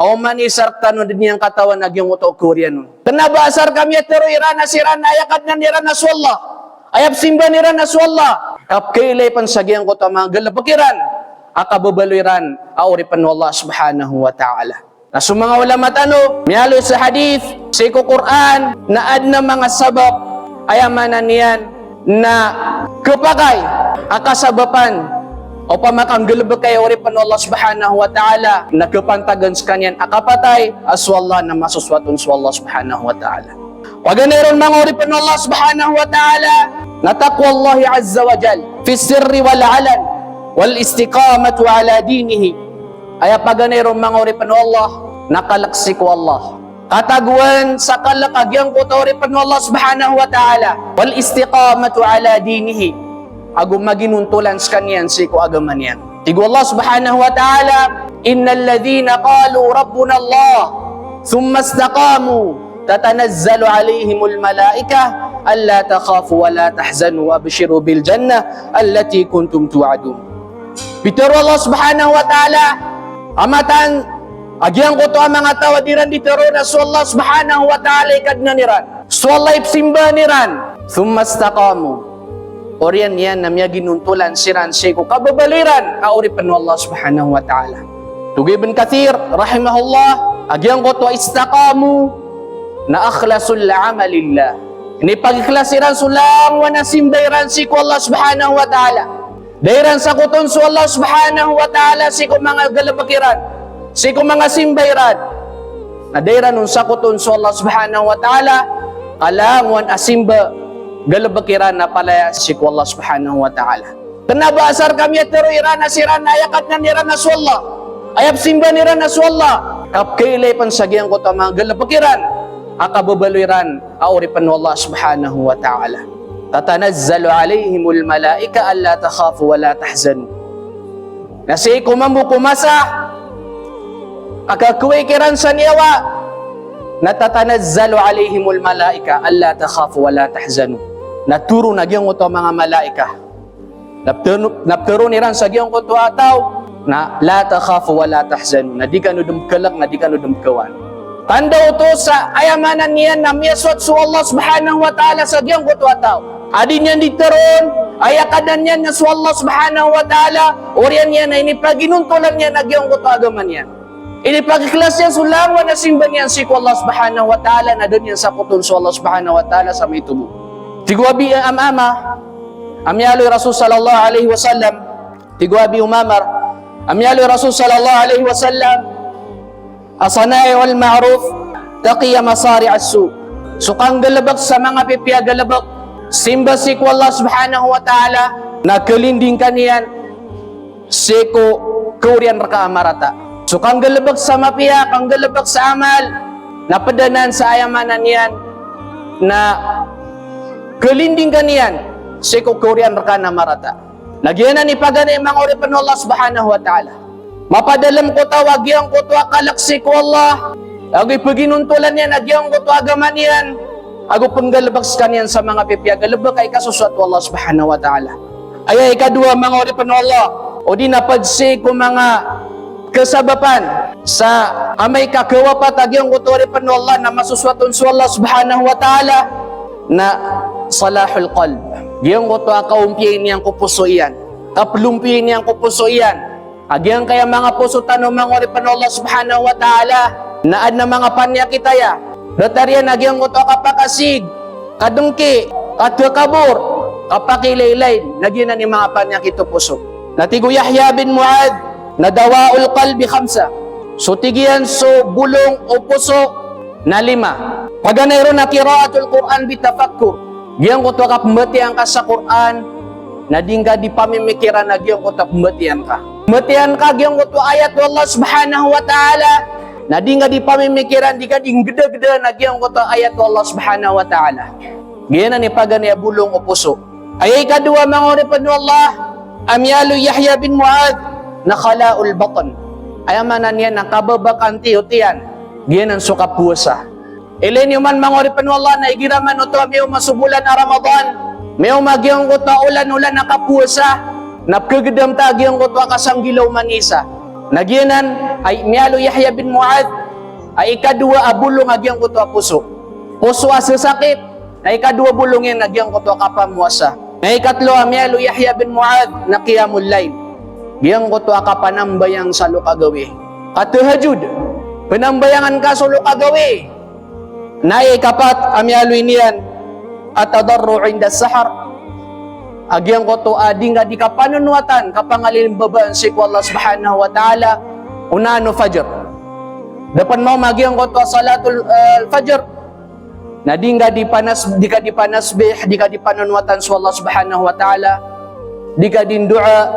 o manisar tanong din niyang katawan nagyong uto Korean. Kenapa asar kami tero irana sirana ayakat nan irana swallah. Ayap simba nirana swallah. Kap kailay pansagyang ko mga galapakiran. Akababaluiran auripan Allah subhanahu wa ta'ala. Na sa mga ulamat miyalo sa hadith, sa Quran, na adna mga sabab, ayamanan niyan na kapagay, akasabapan, o pamakang galabag kay auripan Allah subhanahu wa ta'ala, na kapantagan sa kanyan akapatay, aswallah na masuswatun sa Allah subhanahu wa ta'ala. Waganayron mga auripan Allah subhanahu wa ta'ala, na taqwa Allah azza wa jal, fi sirri wal alan, wal istiqamatu ala dinihi. Ay paganayron mga auripan Allah, nakalaksi ko Allah. Kataguan sa kalakagyang ko tauripan Allah subhanahu wa ta'ala. Wal istiqamatu ala dinihi. Ago maginuntulan sa kanyan si ko agaman yan. Tigo Allah subhanahu wa ta'ala, innal ladhina qalu rabbuna Allah, thumma istaqamu, tatanazzalu alayhimul malaika, alla takhafu wa la tahzanu wa abshiru bil jannah allati kuntum tu'adun. Bitaro Allah subhanahu wa ta'ala, amatan agyang ko to ang mga tawadiran di taro na so Allah subhanahu wa ta'ala ikad na niran. So Allah ipsimba niran. Thumastaqamu. Oriyan yan na miya ginuntulan siran siya ko kababaliran. Auripan Allah subhanahu wa ta'ala. Tugay bin Kathir, rahimahullah, agyang ko to istaqamu na akhlasul amalillah. Ini pagiklasiran sulang wa nasimbayran si ko Allah subhanahu wa ta'ala. Dairan sa kuton so Allah subhanahu wa ta'ala si ko mga galabakiran. Si ko mga simbayran, na dairan nun sa kuton so Allah subhanahu wa ta'ala, alangon asimba, galabakiran na palaya si ko Allah subhanahu wa ta'ala. Kenapa asar kami tero irana sirana ayakat na nirana so Allah, ayap simba nirana so Allah, kapkailay pansagyang ko ta mga galabakiran, akababaluiran, auripan Allah subhanahu wa ta'ala. Tatanazzalu alayhimul malaika alla takhafu wa la tahzanu. Nasi ko mamukumasa, akakuwikiran sa niyawa, natatanazzalu alayhimul malaika alla takhafu wa la tahzanu. Naturo na giyong ito mga malaika. Napturo niran sa giyong ito ataw na la takhafu wa la tahzanu. Na di ka nudumkalak, na di ka nudumkawan. Tanda ito sa ayamanan niyan na miyaswat su Allah subhanahu wa ta'ala sa giyong ito ataw. Adi niyan ditaron, ayakadan niyan na su Allah subhanahu wa ta'ala, oriyan niyan na inipaginuntulan niyan na giyong ito agaman niyan. Ini pagkiklas yan sulangwa na simban yan si Allah subhanahu wa ta'ala na doon yan sa kutun so Allah subhanahu wa ta'ala sa may tubo. Tigwabi ang amama, amyaloy Rasul sallallahu alaihi wasallam, tigwabi umamar, amyaloy Rasul sallallahu alaihi wasallam, asanay wal ma'ruf, taqiya masari as-su. Sukang galabak sa mga pipiya galabak, simba si Allah subhanahu wa ta'ala, na kalinding kaniyan, siko Korean raka amarata. So kang galabag sa mapiya, kang galabag sa amal, napadanan sa ayamanan yan, na kalinding kaniyan, siko Korean raka na marata. Nagyanan ipaganay mga uripan Allah subhanahu wa ta'ala. Mapadalam ko tawag yan ko to akalaksi ko Allah. Ago'y paginuntulan yan, nagyan ko to agaman yan. Ago panggalabag sa kaniyan sa mga pipiya, galabag ay kasuswat Allah subhanahu wa ta'ala. Ay ikadua mga uripan Allah, o di napadsi ko mga kasabapan sa amay kakawapat agyang utore pa Allah na masuswatun sa Allah subhanahu wa ta'ala na salahul qalb. Giyang ko to akaumpiyin niyang kupuso iyan. Kaplumpiyin niyang kupuso iyan. Agyang kaya mga puso tanong mga pa Allah subhanahu wa ta'ala na ad na mga panya kitaya. Datarian agyang ko to kapakasig, kadungki, katukabur, kapakilaylay. Nagyan na ni mga panya kito puso. Natigo Yahya bin Mu'ad, na dawaul qalbi khamsa. So tigiyan so bulong o puso na 5. Paganayro na kiraatul Quran bitafakkur. Giyang ko to kapmatian ka sa Quran na dingga di pamimikiran na giyang ko to kapmatian ka. Matian ka giyang ko to ayat Allah subhanahu wa ta'ala na dingga di pamimikiran di ka ding geda-geda na giyang ko to ayat Allah subhanahu wa ta'ala. Giyan na ni paganaya bulong o puso. Ay kadua mga uripan Allah, amyalu Yahya bin Mu'ad, na khalaul batan. Ayamanan yan, nakababakan tiyutian. Giyan ang sukapusa. Ilan yung man mangoripan Allah na igiraman o to, may masubulan na Ramadan, may umagiyong ko to, ulan-ulan nakapusa, napkagidam tagiyong ko to, kasanggilaw manisa. Nagyanan ay mialo Yahya bin Mu'adh ay ikadua abulong agyang kuto a puso. Puso asa sakit, na ikadua bulongin agyang kuto kapamuasa. Na ikatlo mialo Yahya bin Mu'adh na qiyamul layl. Giyang kuto kapanambayang sa lukagawi. Katahajud, penambayangan ka sa lukagawi. Na ikapat mialo iniyan at tadarru inda sahar. Agyang ko to ading di ka panunuatan kapangalin babaan si Allah subhanahu wa ta'ala unano fajr. Dapan mo magyang ko to salatul fajr na di ka dipanasbih, di ka dipanunuatan si Allah subhanahu wa ta'ala, di ka din dua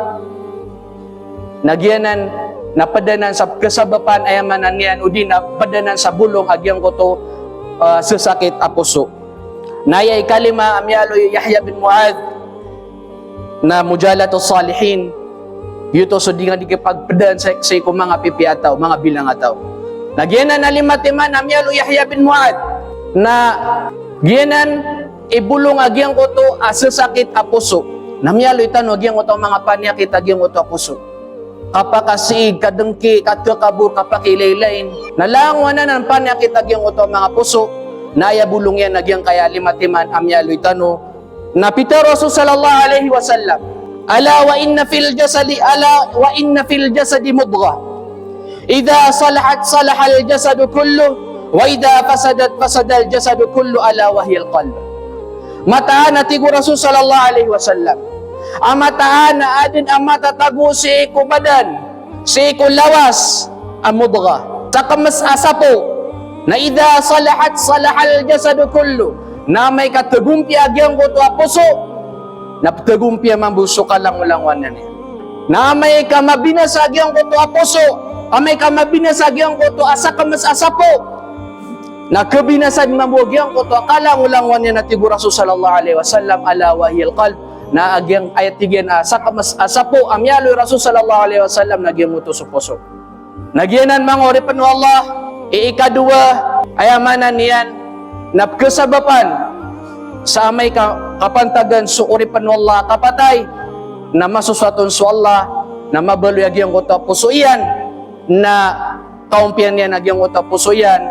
nagyanan napadanan sa kasabapan ayamanan niyan o di napadanan sa bulong agyang ko to sasakit a puso. Nayay kalima amyalo Yahya bin Mu'adh na mujalatus salihin yuto so di nga di kapagpadan sa mga pipiataw, mga bilangataw. Nagyanan na limatiman amyalo Yahya bin Mu'adh na gyanan ibulong agyang ko to asasakit a puso. Namyalo itan agyang ko to mga panyakit agyang ko to a puso. Kapakasiig, kadengki, katukabur, kapakilailain. Nalangwan na ng panyakit agyang ko to mga puso. Naya bulong yan agyang kaya limatiman amyalo itano napita Rasul sallallahu alaihi wasallam, ala wa inna fil jasadi mudghah idza salahat salaha al jasadu kullu wa idza fasadat fasada al jasadu kullu ala wa hiya al qalb. Mataan ati ko Rasul sallallahu alaihi wasallam, amataan na adin amata tagu si kubadan si kulawas ang mudghah sa kamas asapo na idza salahat salaha al jasadu kullu na may katagumpi agyang ko to puso, na katagumpi mambuso ka lang ulangwan na niya. Na may kamabinasa agyang ko to puso, may kamabinasa agyang ko to asa kamas asapo, na kabinasad mabugyang ko to kalang ulangwan niya na tigur Rasul sallallahu alaihi wasallam ala wahiyal qalb, na agyang ayat tigyan asa kamas asapo, amyalo Rasul sallallahu alaihi wasallam nagyang mo to sa puso. Nagyanan mga oripan Allah, ikadua ayamanan niyan, napkasabapan sa amay kapantagan suuripan wallah kapatay na masusaton su Allah na mabaluyag yung kuta puso iyan na kaumpian yan agyang kuta puso iyan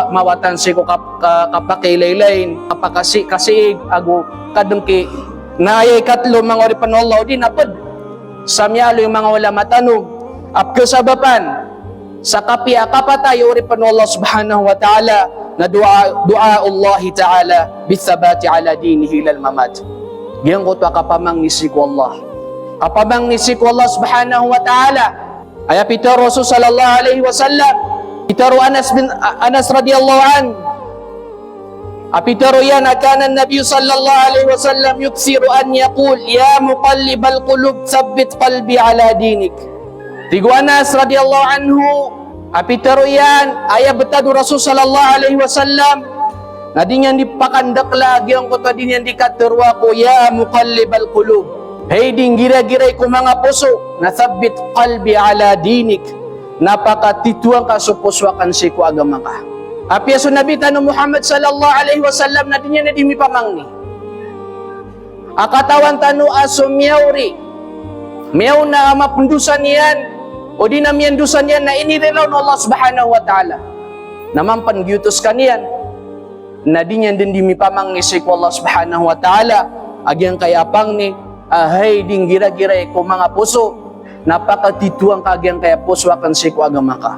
mawatan si ko kapakilailain kapakasiig ago kadengki na ayay katlo mga oripan wallah di napad samyalo yung mga wala matanong apkasabapan sa kapia kapatay oripan wallah subhanahu wa ta'ala na dua Allah ta'ala bithabati ala dinihi lal mamat. Giyang ko to kapamang nisik Allah. Kapamang nisik Allah subhanahu wa ta'ala. Ay pita Rasul sallallahu alaihi wasallam. Pitaro Anas radhiyallahu an. Apitaro yan kana Nabi sallallahu alaihi wasallam yuksiru an yaqul ya muqallibal qulub tsabbit qalbi ala dinik. Tigo Anas radhiyallahu anhu apitaro yan, ayah betadu Rasul sallallahu alaihi wasallam na di niyan dipakandak lagi ang kota di niyan dikaterwa ko ya muqallibal qulub. Hey ding gira-giray ko mga puso na thabbit qalbi ala dinik, napakatituang ka sa puswakan si ko agama ka. Apya so Nabi tanong Muhammad sallallahu alaihi wasallam na di niyan na di mipamangni. Akatawan tanu aso miyawri miyaw na mapundusan niyan o di namiyan dusan yan na inirilaw ng Allah subhanahu wa ta'ala. Naman pangyutos kaniyan, na di niyan din dimipamang isik Allah subhanahu wa ta'ala, agyang kayapang ni, ahay ding gira-giray ko mga puso, napakatituang kagyang kaya puso akan siku agama ka.